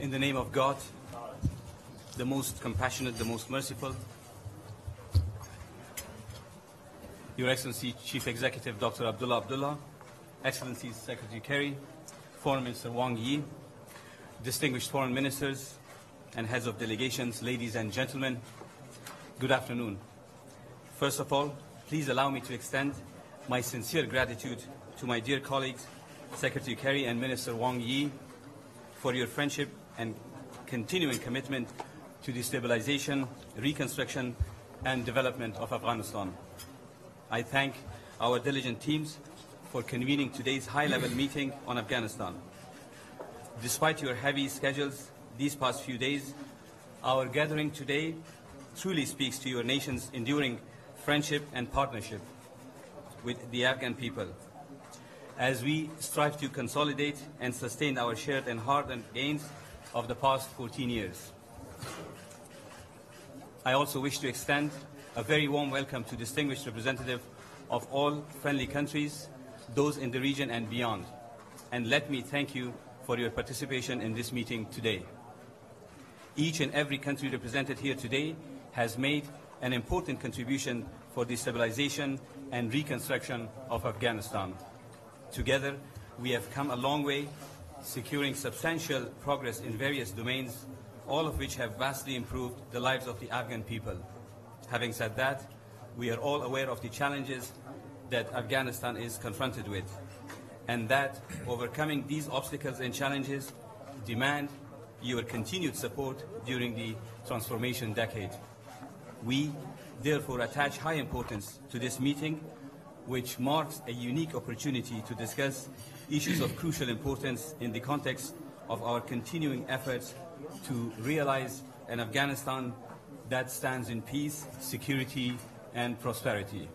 In the name of God, the most compassionate, the most merciful, Your Excellency Chief Executive Dr. Abdullah Abdullah, Excellencies Secretary Kerry, Foreign Minister Wang Yi, distinguished foreign ministers and heads of delegations, ladies and gentlemen, good afternoon. First of all, please allow me to extend my sincere gratitude to my dear colleagues, Secretary Kerry and Minister Wang Yi, for your friendship and continuing commitment to the stabilization, reconstruction, and development of Afghanistan. I thank our diligent teams for convening today's high-level meeting on Afghanistan. Despite your heavy schedules these past few days, our gathering today truly speaks to your nation's enduring friendship and partnership with the Afghan people, as we strive to consolidate and sustain our shared and hard-earned gains of the past 14 years. I also wish to extend a very warm welcome to distinguished representatives of all friendly countries, those in the region and beyond. And let me thank you for your participation in this meeting today. Each and every country represented here today has made an important contribution for the stabilization and reconstruction of Afghanistan. Together, we have come a long way, securing substantial progress in various domains, all of which have vastly improved the lives of the Afghan people. Having said that, we are all aware of the challenges that Afghanistan is confronted with, and that overcoming these obstacles and challenges demand your continued support during the transformation decade. We therefore attach high importance to this meeting, which marks a unique opportunity to discuss issues of crucial importance in the context of our continuing efforts to realize an Afghanistan that stands in peace, security, and prosperity.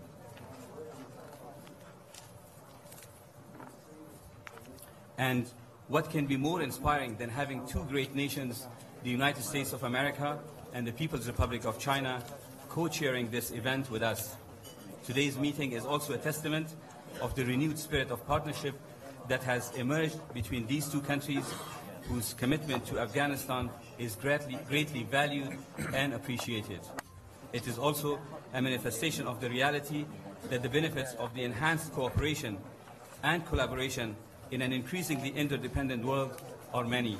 And what can be more inspiring than having two great nations, the United States of America and the People's Republic of China, co-chairing this event with us? Today's meeting is also a testament of the renewed spirit of partnership that has emerged between these two countries, whose commitment to Afghanistan is greatly valued and appreciated. It is also a manifestation of the reality that the benefits of the enhanced cooperation and collaboration in an increasingly interdependent world are many.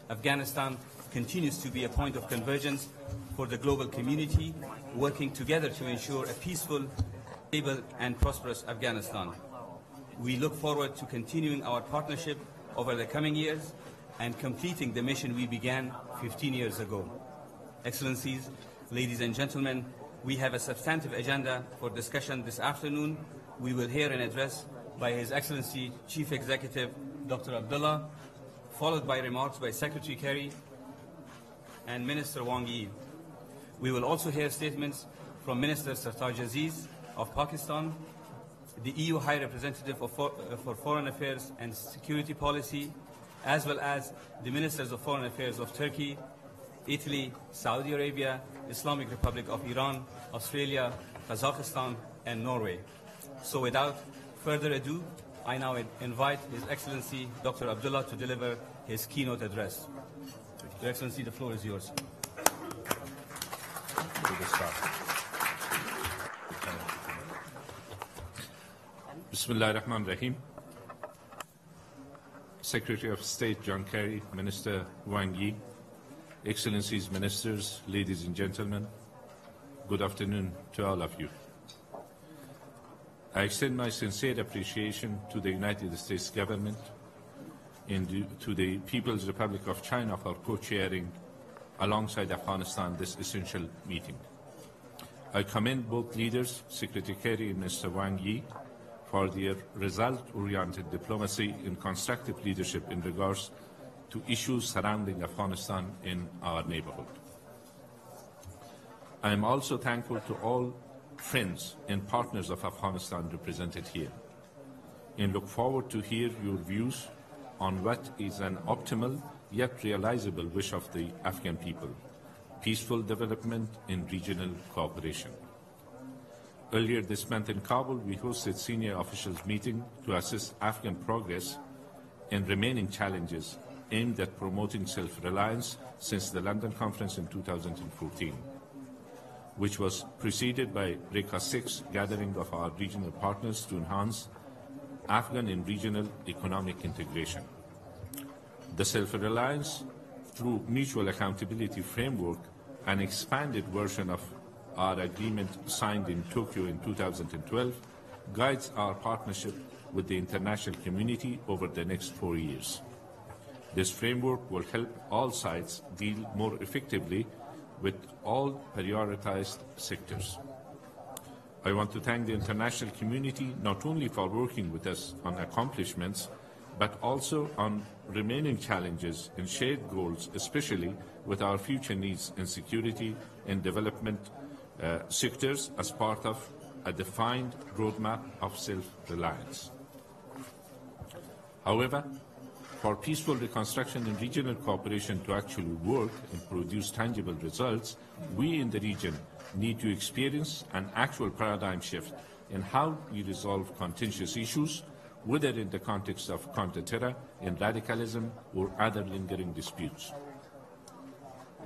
Afghanistan continues to be a point of convergence for the global community, working together to ensure a peaceful, stable, and prosperous Afghanistan. We look forward to continuing our partnership over the coming years and completing the mission we began 15 years ago. Excellencies, ladies and gentlemen, we have a substantive agenda for discussion this afternoon. We will hear an address by His Excellency Chief Executive Dr. Abdullah, followed by remarks by Secretary Kerry and Minister Wang Yi. We will also hear statements from Minister Sartaj Aziz of Pakistan, the EU High Representative for Foreign Affairs and Security Policy, as well as the Ministers of Foreign Affairs of Turkey, Italy, Saudi Arabia, Islamic Republic of Iran, Australia, Kazakhstan, and Norway. So without further ado, I now invite His Excellency Dr. Abdullah to deliver his keynote address. Your Excellency, the floor is yours. Bismillah ar-Rahman ar-Rahim. Secretary of State John Kerry, Minister Wang Yi, Excellencies, Ministers, ladies and gentlemen, good afternoon to all of you. I extend my sincere appreciation to the United States government and to the People's Republic of China for co-chairing alongside Afghanistan this essential meeting. I commend both leaders, Secretary Kerry and Mr. Wang Yi, for their result-oriented diplomacy and constructive leadership in regards to issues surrounding Afghanistan in our neighborhood. I am also thankful to all friends and partners of Afghanistan represented here, and look forward to hear your views on what is an optimal yet realizable wish of the Afghan people: peaceful development and regional cooperation. Earlier this month in Kabul, we hosted senior officials meeting to assess Afghan progress and remaining challenges aimed at promoting self-reliance since the London Conference in 2014, which was preceded by RECA 6 gathering of our regional partners to enhance Afghan and regional economic integration. The self-reliance through mutual accountability framework, an expanded version of our agreement signed in Tokyo in 2012, guides our partnership with the international community over the next 4 years. This framework will help all sides deal more effectively with all prioritized sectors. I want to thank the international community not only for working with us on accomplishments, but also on remaining challenges and shared goals, especially with our future needs in security and development sectors as part of a defined roadmap of self-reliance. However, for peaceful reconstruction and regional cooperation to actually work and produce tangible results, we in the region need to experience an actual paradigm shift in how we resolve contentious issues, whether in the context of counter-terror, in radicalism, or other lingering disputes.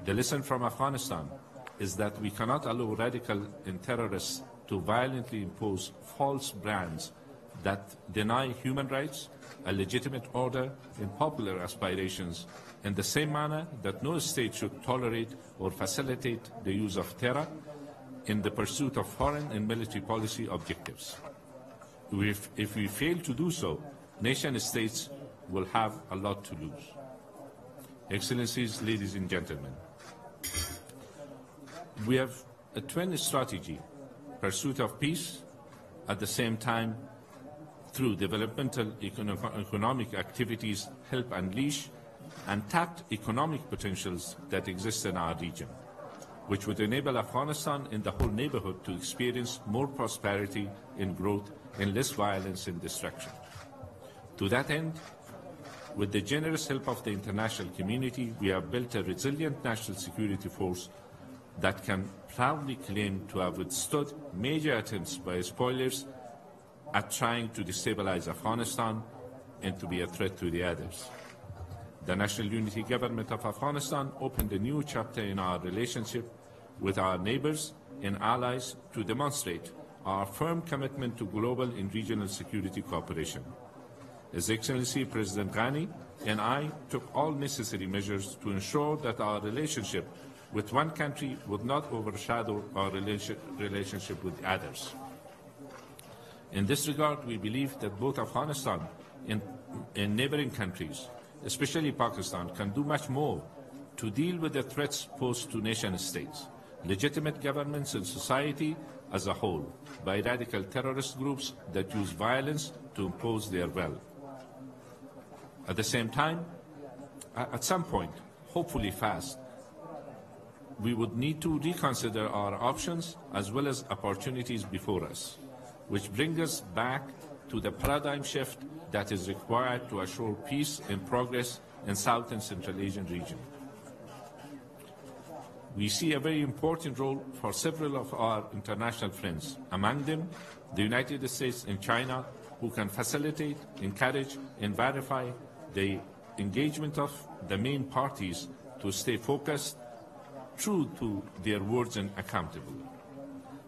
The lesson from Afghanistan is that we cannot allow radical and terrorists to violently impose false brands that deny human rights, a legitimate order, and popular aspirations, in the same manner that no state should tolerate or facilitate the use of terror in the pursuit of foreign and military policy objectives. If we fail to do so, nation-states will have a lot to lose. Excellencies, ladies and gentlemen, we have a twin strategy: pursuit of peace, at the same time, through developmental economic activities, help unleash untapped economic potentials that exist in our region, which would enable Afghanistan and the whole neighborhood to experience more prosperity and growth and less violence and destruction. To that end, with the generous help of the international community, we have built a resilient national security force that can proudly claim to have withstood major attempts by spoilers at trying to destabilize Afghanistan and to be a threat to the others. The National Unity Government of Afghanistan opened a new chapter in our relationship with our neighbors and allies to demonstrate our firm commitment to global and regional security cooperation. His Excellency President Ghani and I took all necessary measures to ensure that our relationship with one country would not overshadow our relationship with others. In this regard, we believe that both Afghanistan and neighboring countries, especially Pakistan, can do much more to deal with the threats posed to nation-states, legitimate governments and society as a whole, by radical terrorist groups that use violence to impose their will. At the same time, at some point, hopefully fast, we would need to reconsider our options as well as opportunities before us, which bring us back to the paradigm shift that is required to assure peace and progress in South and Central Asian region. We see a very important role for several of our international friends, among them the United States and China, who can facilitate, encourage, and verify the engagement of the main parties to stay focused, true to their words, and accountable.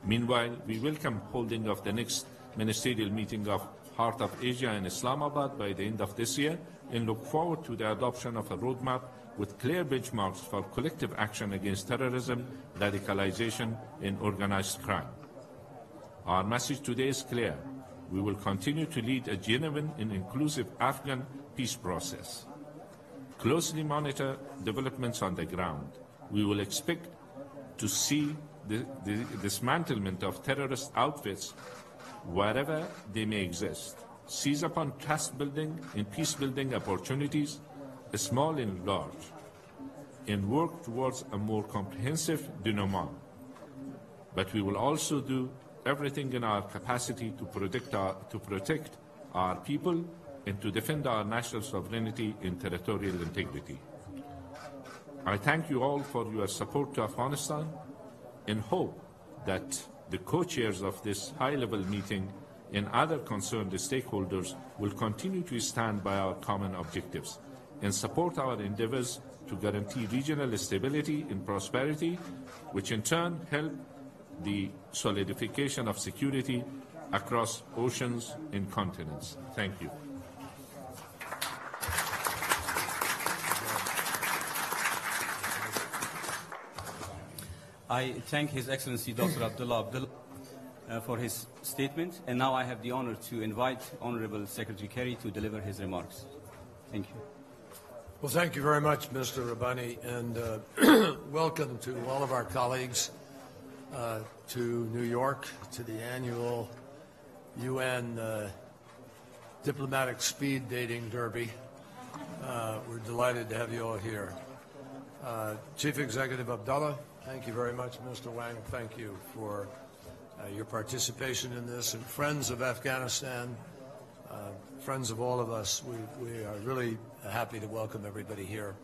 Meanwhile, we welcome holding of the next ministerial meeting of Heart of Asia in Islamabad by the end of this year, and look forward to the adoption of a roadmap with clear benchmarks for collective action against terrorism, radicalization, and organized crime. Our message today is clear. We will continue to lead a genuine and inclusive Afghan peace process. Closely monitor developments on the ground. We will expect to see the dismantlement of terrorist outfits wherever they may exist, seize upon trust-building and peace-building opportunities, small and large, and work towards a more comprehensive denouement. But we will also do everything in our capacity to protect our people and to defend our national sovereignty and territorial integrity. I thank you all for your support to Afghanistan and hope that the co-chairs of this high-level meeting and other concerned stakeholders will continue to stand by our common objectives and support our endeavors to guarantee regional stability and prosperity, which in turn help the solidification of security across oceans and continents. Thank you. I thank His Excellency Dr. Abdullah for his statement, and now I have the honor to invite Honorable Secretary Kerry to deliver his remarks. Thank you. Well, thank you very much, Mr. Rabbani, and welcome to all of our colleagues to New York, to the annual UN Diplomatic Speed Dating Derby. We're delighted to have you all here. Chief Executive Abdullah, thank you very much. Mr. Wang, thank you for your participation in this. And friends of Afghanistan, friends of all of us, we are really happy to welcome everybody here.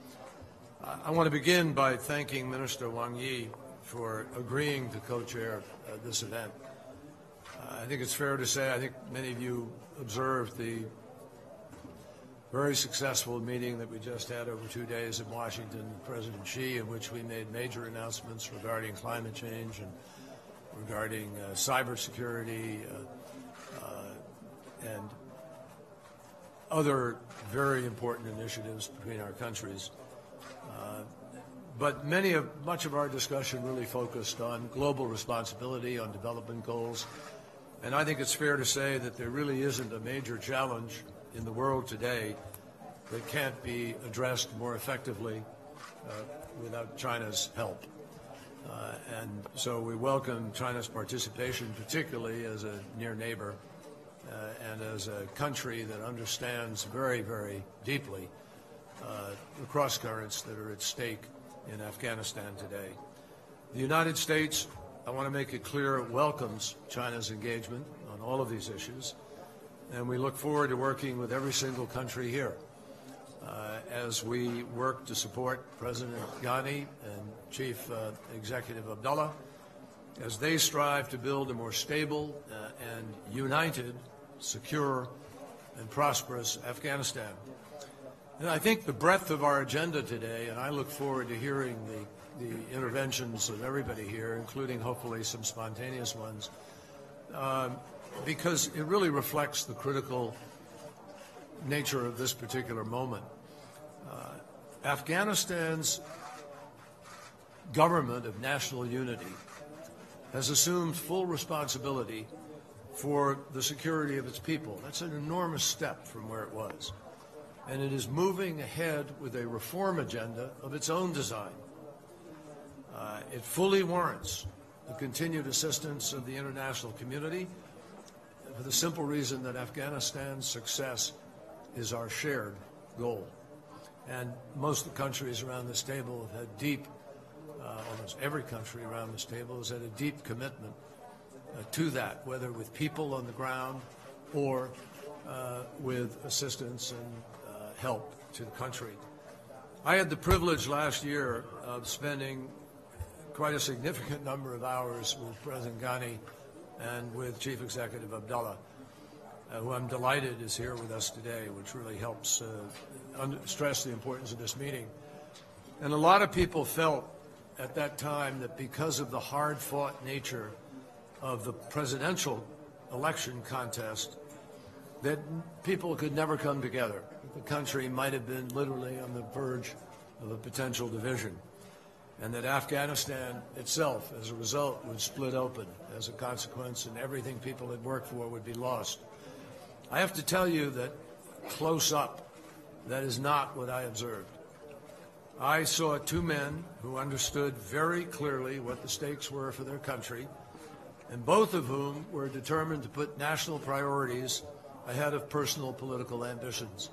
I want to begin by thanking Minister Wang Yi for agreeing to co-chair this event. I think it's fair to say, I think many of you observed the very successful meeting that we just had over 2 days in Washington with President Xi, in which we made major announcements regarding climate change and regarding cybersecurity and other very important initiatives between our countries. But much of our discussion really focused on global responsibility, on development goals. And I think it's fair to say that there really isn't a major challenge in the world today that can't be addressed more effectively without China's help. And so we welcome China's participation, particularly as a near neighbor and as a country that understands very, very deeply the cross-currents that are at stake in Afghanistan today. The United States, I want to make it clear, welcomes China's engagement on all of these issues, and we look forward to working with every single country here as we work to support President Ghani and Chief Executive Abdullah as they strive to build a more stable and united, secure, and prosperous Afghanistan. And I think the breadth of our agenda today, and I look forward to hearing the interventions of everybody here, including hopefully some spontaneous ones, because it really reflects the critical nature of this particular moment. Afghanistan's government of national unity has assumed full responsibility for the security of its people. That's an enormous step from where it was. And it is moving ahead with a reform agenda of its own design. It fully warrants the continued assistance of the international community for the simple reason that Afghanistan's success is our shared goal. And most of the countries around this table have had deep, almost every country around this table has had a deep commitment to that, whether with people on the ground or with assistance and help to the country. I had the privilege last year of spending quite a significant number of hours with President Ghani and with Chief Executive Abdullah, who I'm delighted is here with us today, which really helps stress the importance of this meeting. And a lot of people felt at that time that because of the hard-fought nature of the presidential election contest, that people could never come together. The country might have been literally on the verge of a potential division, and that Afghanistan itself, as a result, would split open as a consequence, and everything people had worked for would be lost. I have to tell you that close up, that is not what I observed. I saw two men who understood very clearly what the stakes were for their country, and both of whom were determined to put national priorities ahead of personal political ambitions.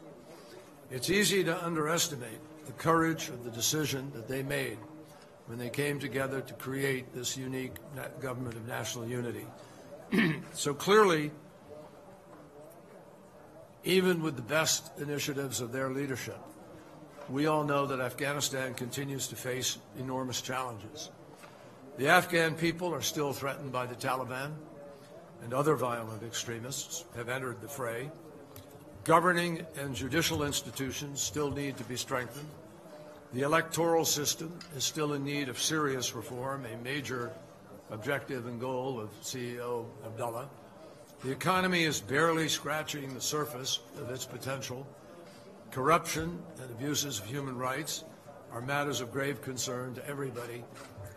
It's easy to underestimate the courage of the decision that they made when they came together to create this unique government of national unity. So clearly, even with the best initiatives of their leadership, we all know that Afghanistan continues to face enormous challenges. The Afghan people are still threatened by the Taliban, and other violent extremists have entered the fray. Governing and judicial institutions still need to be strengthened. The electoral system is still in need of serious reform, a major objective and goal of CEO Abdullah. The economy is barely scratching the surface of its potential. Corruption and abuses of human rights are matters of grave concern to everybody,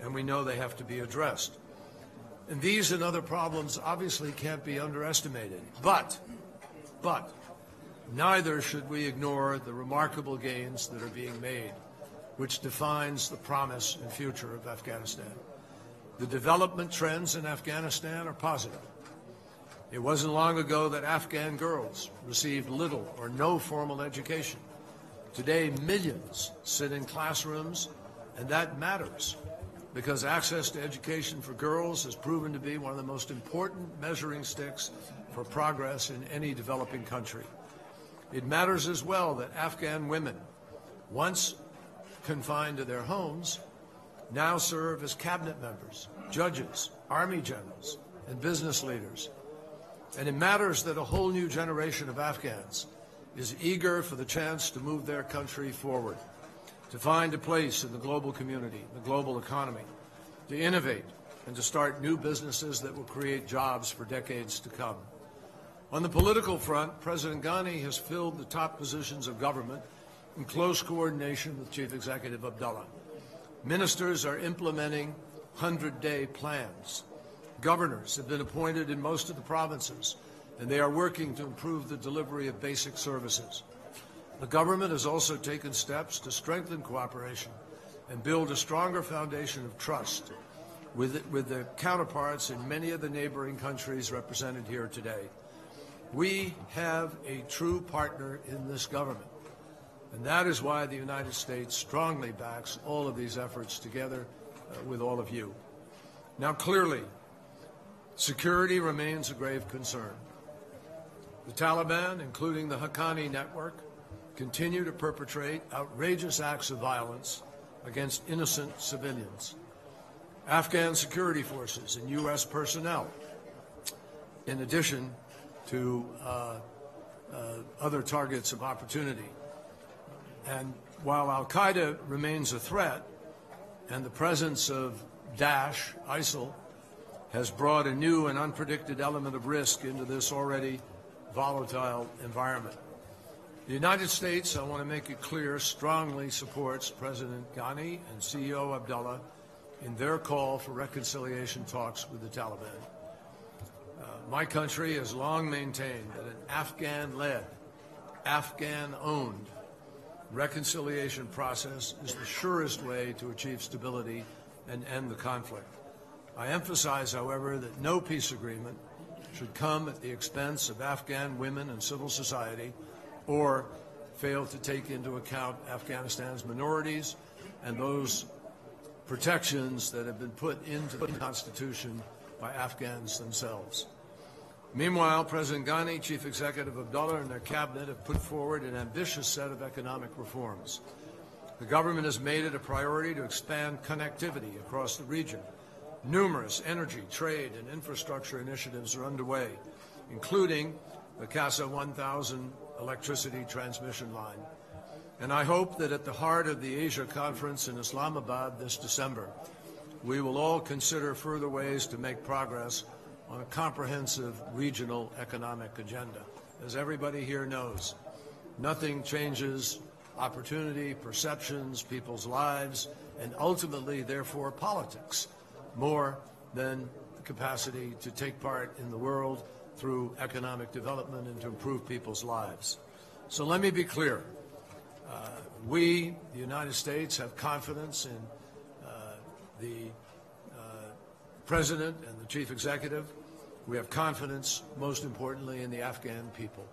and we know they have to be addressed. And these and other problems obviously can't be underestimated. But neither should we ignore the remarkable gains that are being made, which defines the promise and future of Afghanistan. The development trends in Afghanistan are positive. It wasn't long ago that Afghan girls received little or no formal education. Today, millions sit in classrooms, and that matters because access to education for girls has proven to be one of the most important measuring sticks for progress in any developing country. It matters as well that Afghan women, once confined to their homes, now serve as cabinet members, judges, army generals, and business leaders. And it matters that a whole new generation of Afghans is eager for the chance to move their country forward, to find a place in the global community, the global economy, to innovate, and to start new businesses that will create jobs for decades to come. On the political front, President Ghani has filled the top positions of government in close coordination with Chief Executive Abdullah. Ministers are implementing 100-day plans. Governors have been appointed in most of the provinces, and they are working to improve the delivery of basic services. The government has also taken steps to strengthen cooperation and build a stronger foundation of trust with their counterparts in many of the neighboring countries represented here today. We have a true partner in this government, and that is why the United States strongly backs all of these efforts together with all of you. Now, clearly, security remains a grave concern. The Taliban, including the Haqqani network, continue to perpetrate outrageous acts of violence against innocent civilians. Afghan security forces and U.S. personnel, in addition to other targets of opportunity. And while al-Qaeda remains a threat, and the presence of Daesh, ISIL, has brought a new and unpredicted element of risk into this already volatile environment. The United States, I want to make it clear, strongly supports President Ghani and CEO Abdullah in their call for reconciliation talks with the Taliban. My country has long maintained that an Afghan-led, Afghan-owned reconciliation process is the surest way to achieve stability and end the conflict. I emphasize, however, that no peace agreement should come at the expense of Afghan women and civil society or fail to take into account Afghanistan's minorities and those protections that have been put into the Constitution by Afghans themselves. Meanwhile, President Ghani, Chief Executive Abdullah, and their cabinet have put forward an ambitious set of economic reforms. The government has made it a priority to expand connectivity across the region. Numerous energy, trade, and infrastructure initiatives are underway, including the CASA 1000 electricity transmission line. And I hope that at the heart of the Asia Conference in Islamabad this December, we will all consider further ways to make progress on a comprehensive regional economic agenda. As everybody here knows, nothing changes opportunity, perceptions, people's lives, and ultimately, therefore, politics more than the capacity to take part in the world through economic development and to improve people's lives. So let me be clear. We, the United States, have confidence in the President and the Chief Executive. We have confidence, most importantly, in the Afghan people.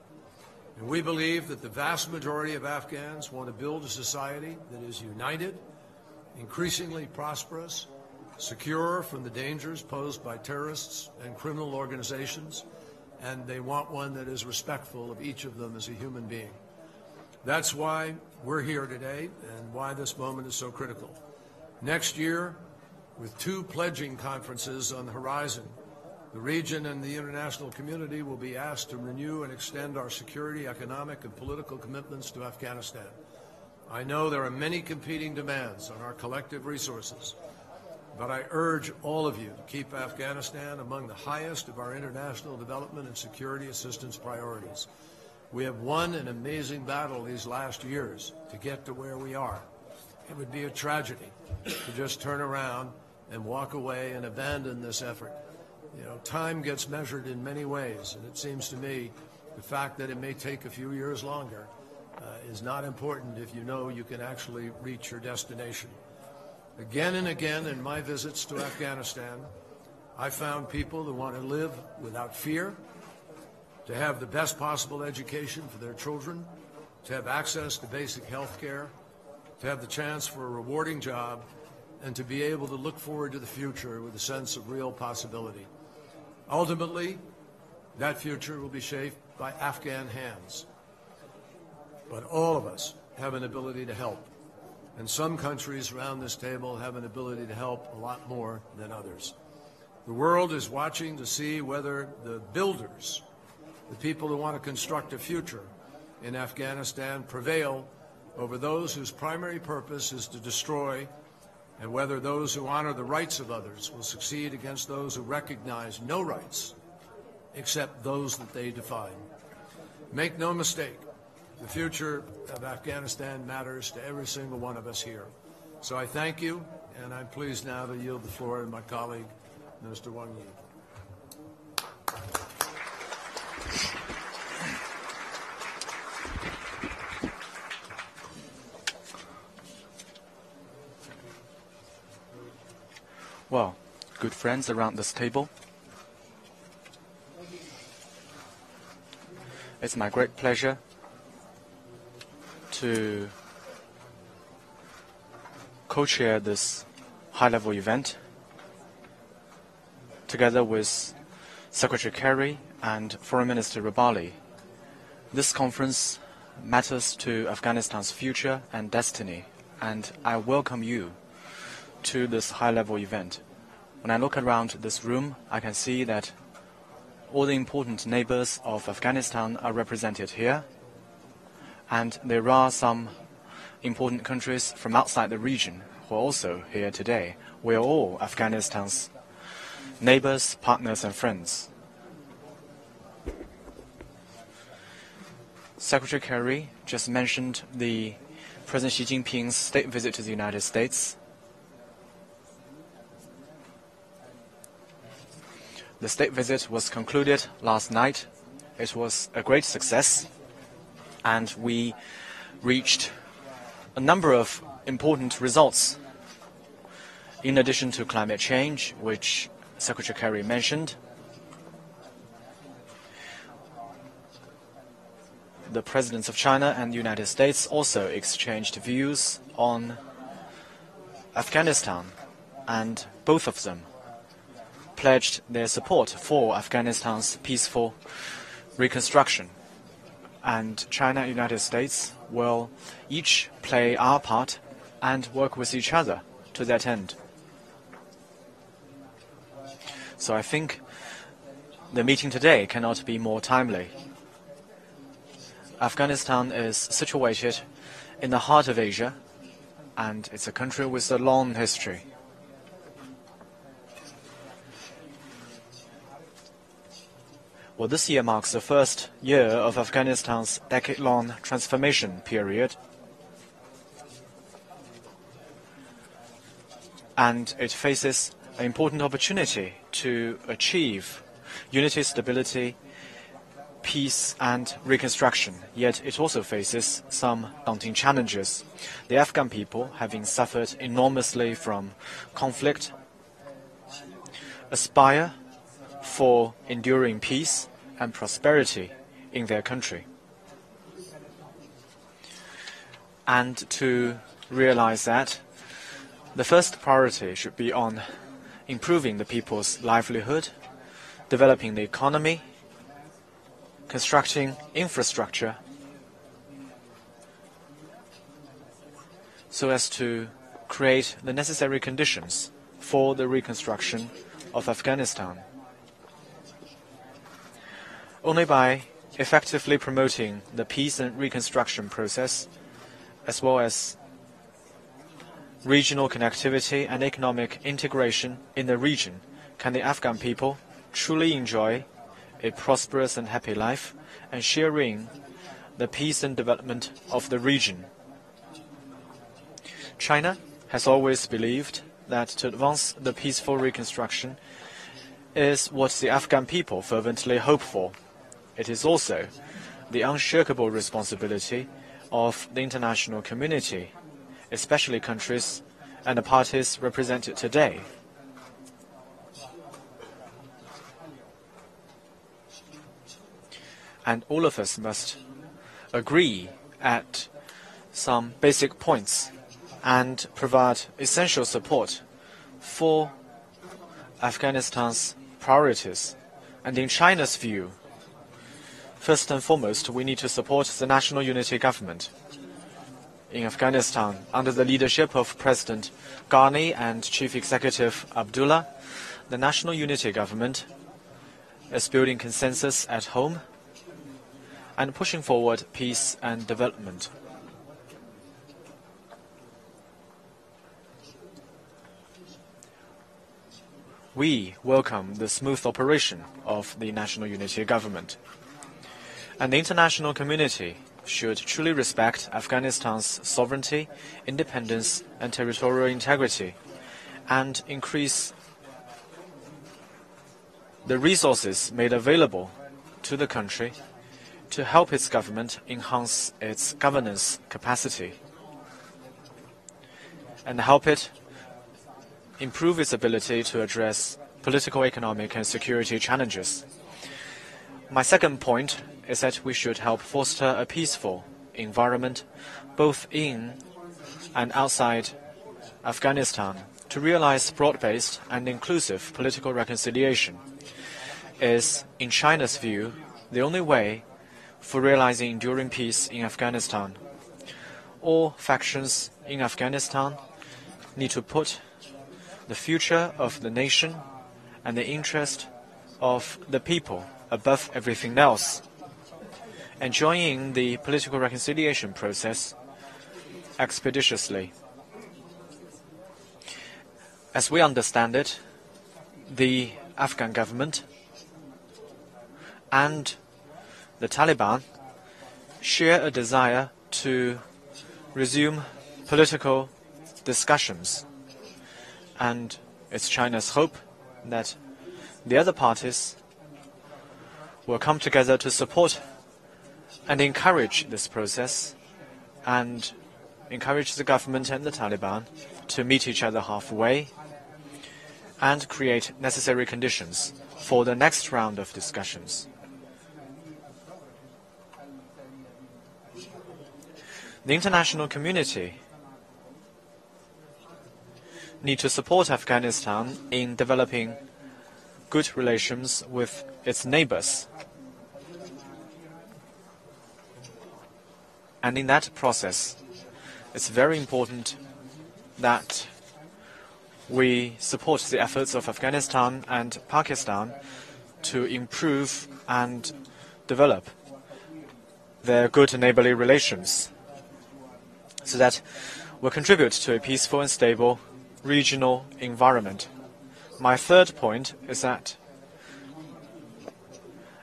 And we believe that the vast majority of Afghans want to build a society that is united, increasingly prosperous, secure from the dangers posed by terrorists and criminal organizations, and they want one that is respectful of each of them as a human being. That's why we're here today and why this moment is so critical. Next year, with 2 pledging conferences on the horizon, The region and the international community will be asked to renew and extend our security, economic, and political commitments to Afghanistan. I know there are many competing demands on our collective resources, but I urge all of you to keep Afghanistan among the highest of our international development and security assistance priorities. We have won an amazing battle these last years to get to where we are. It would be a tragedy to just turn around and walk away and abandon this effort. You know, time gets measured in many ways, and it seems to me the fact that it may take a few years longer is not important if you know you can actually reach your destination. Again and again in my visits to Afghanistan, I found people who want to live without fear, to have the best possible education for their children, to have access to basic health care, to have the chance for a rewarding job, and to be able to look forward to the future with a sense of real possibility. Ultimately, that future will be shaped by Afghan hands. But all of us have an ability to help. And some countries around this table have an ability to help a lot more than others. The world is watching to see whether the builders, the people who want to construct a future in Afghanistan, prevail over those whose primary purpose is to destroy, and whether those who honor the rights of others will succeed against those who recognize no rights except those that they define. Make no mistake, the future of Afghanistan matters to every single one of us here. So I thank you, and I'm pleased now to yield the floor to my colleague, Minister Wang Yi. Well, good friends around this table, it's my great pleasure to co-chair this high-level event together with Secretary Kerry and Foreign Minister Rabbali. This conference matters to Afghanistan's future and destiny, and I welcome you to this high-level event. When I look around this room, I can see that all the important neighbors of Afghanistan are represented here, and there are some important countries from outside the region who are also here today. We are all Afghanistan's neighbors, partners, and friends. Secretary Kerry just mentioned the President Xi Jinping's state visit to the United States. The state visit was concluded last night. It was a great success, and we reached a number of important results. In addition to climate change, which Secretary Kerry mentioned, the presidents of China and the United States also exchanged views on Afghanistan, and both of them pledged their support for Afghanistan's peaceful reconstruction. And China and the United States will each play our part and work with each other to that end. So I think the meeting today cannot be more timely. Afghanistan is situated in the heart of Asia, and it's a country with a long history. Well, this year marks the first year of Afghanistan's decade-long transformation period. And it faces an important opportunity to achieve unity, stability, peace and reconstruction. Yet it also faces some daunting challenges. The Afghan people, having suffered enormously from conflict, aspire for enduring peace and prosperity in their country. And to realize that, the first priority should be on improving the people's livelihood, developing the economy, constructing infrastructure, so as to create the necessary conditions for the reconstruction of Afghanistan. Only by effectively promoting the peace and reconstruction process, as well as regional connectivity and economic integration in the region, can the Afghan people truly enjoy a prosperous and happy life and share in the peace and development of the region. China has always believed that to advance the peaceful reconstruction is what the Afghan people fervently hope for. It is also the unshakable responsibility of the international community, especially countries and the parties represented today. And all of us must agree at some basic points and provide essential support for Afghanistan's priorities. And in China's view, first and foremost, we need to support the National Unity Government in Afghanistan under the leadership of President Ghani and Chief Executive Abdullah. The National Unity Government is building consensus at home and pushing forward peace and development. We welcome the smooth operation of the National Unity Government. And the international community should truly respect Afghanistan's sovereignty, independence, and territorial integrity, and increase the resources made available to the country to help its government enhance its governance capacity and help it improve its ability to address political, economic, and security challenges. My second point is that we should help foster a peaceful environment both in and outside Afghanistan to realize broad-based and inclusive political reconciliation is, in China's view, the only way for realizing enduring peace in Afghanistan. All factions in Afghanistan need to put the future of the nation and the interest of the people above everything else, and join in the political reconciliation process expeditiously. As we understand it, the Afghan government and the Taliban share a desire to resume political discussions, and it's China's hope that the other parties will come together to support and encourage this process and encourage the government and the Taliban to meet each other halfway and create necessary conditions for the next round of discussions. The international community need to support Afghanistan in developing good relations with its neighbors. And in that process, it's very important that we support the efforts of Afghanistan and Pakistan to improve and develop their good neighborly relations, so that will contribute to a peaceful and stable regional environment. My third point is that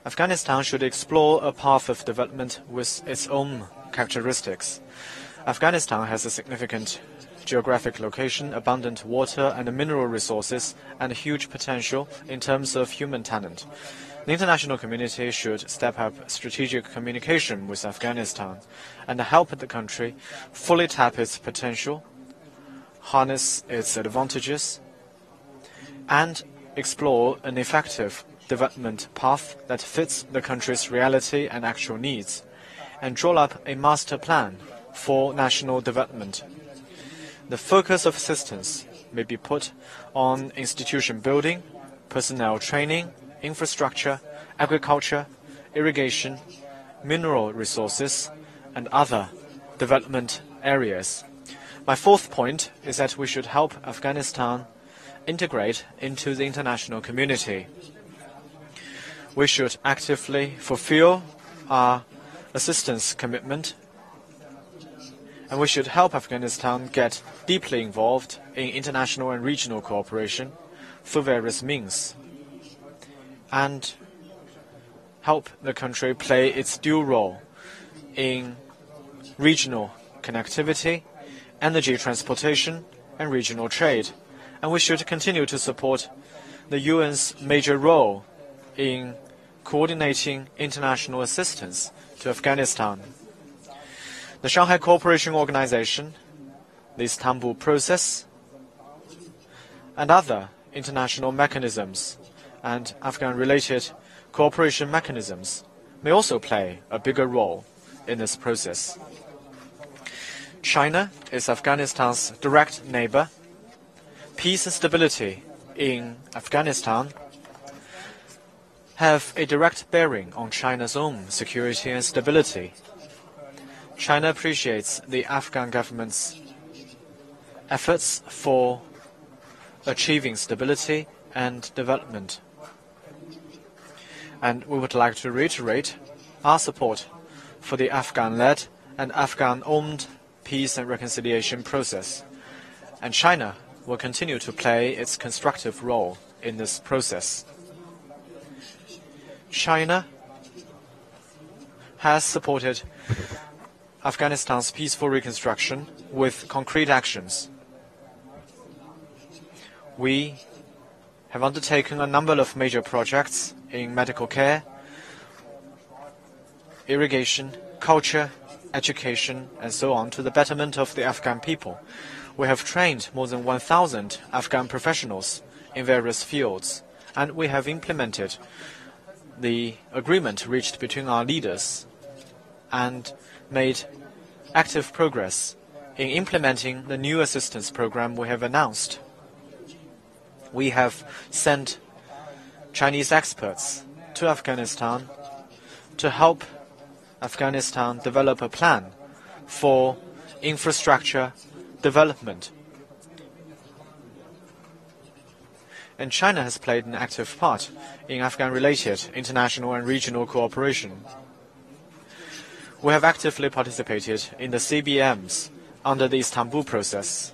Afghanistan should explore a path of development with its own characteristics. Afghanistan has a significant geographic location, abundant water and mineral resources, and huge potential in terms of human talent. The international community should step up strategic communication with Afghanistan and help the country fully tap its potential, harness its advantages, and explore an effective development path that fits the country's reality and actual needs, and draw up a master plan for national development. The focus of assistance may be put on institution building, personnel training, infrastructure, agriculture, irrigation, mineral resources, and other development areas. My fourth point is that we should help Afghanistan integrate into the international community. we should actively fulfill our assistance commitment, and we should help Afghanistan get deeply involved in international and regional cooperation through various means, and help the country play its due role in regional connectivity, energy transportation, and regional trade. And we should continue to support the UN's major role in coordinating international assistance to Afghanistan. The Shanghai Cooperation Organization, the Istanbul Process, and other international mechanisms and Afghan-related cooperation mechanisms may also play a bigger role in this process. China is Afghanistan's direct neighbor. Peace and stability in Afghanistan have a direct bearing on China's own security and stability. China appreciates the Afghan government's efforts for achieving stability and development. And we would like to reiterate our support for the Afghan-led and Afghan-owned peace and reconciliation process. And China will continue to play its constructive role in this process. China has supported Afghanistan's peaceful reconstruction with concrete actions. We have undertaken a number of major projects in medical care, irrigation, culture, education, and so on to the betterment of the Afghan people. We have trained more than 1,000 Afghan professionals in various fields, and we have implemented the agreement reached between our leaders and made active progress in implementing the new assistance program we have announced. We have sent Chinese experts to Afghanistan to help Afghanistan develop a plan for infrastructure development. And China has played an active part in Afghan-related international and regional cooperation. We have actively participated in the CBMs under the Istanbul process.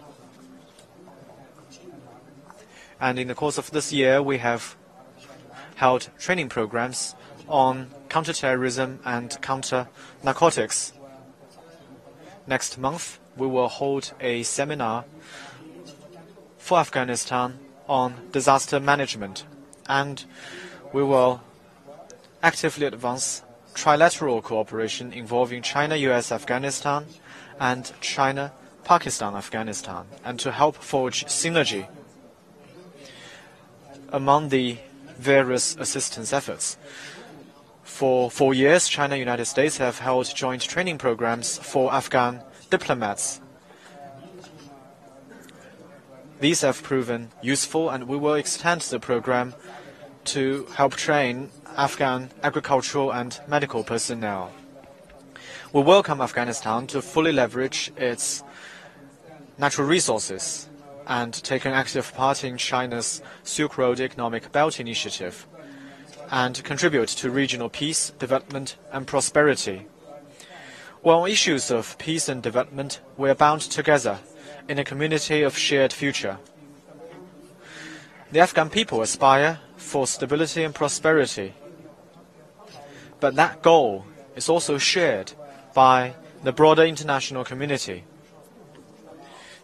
And in the course of this year, we have held training programs on counterterrorism and counter-narcotics. Next month, we will hold a seminar for Afghanistan on disaster management, and we will actively advance trilateral cooperation involving China, US, Afghanistan, and China, Pakistan, Afghanistan, and to help forge synergy among the various assistance efforts. For 4 years, China and United States have held joint training programs for Afghan diplomats. These have proven useful, and we will extend the program to help train Afghan agricultural and medical personnel. We welcome Afghanistan to fully leverage its natural resources and take an active part in China's Silk Road Economic Belt Initiative and contribute to regional peace, development, and prosperity. While on issues of peace and development, we are bound together in a community of shared future. The Afghan people aspire for stability and prosperity, but that goal is also shared by the broader international community.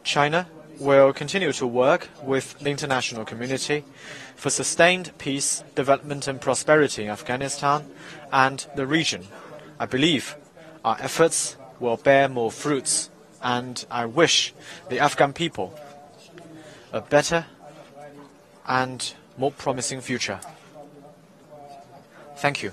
China will continue to work with the international community for sustained peace, development, and prosperity in Afghanistan and the region. I believe our efforts will bear more fruits, and I wish the Afghan people a better and more promising future. Thank you.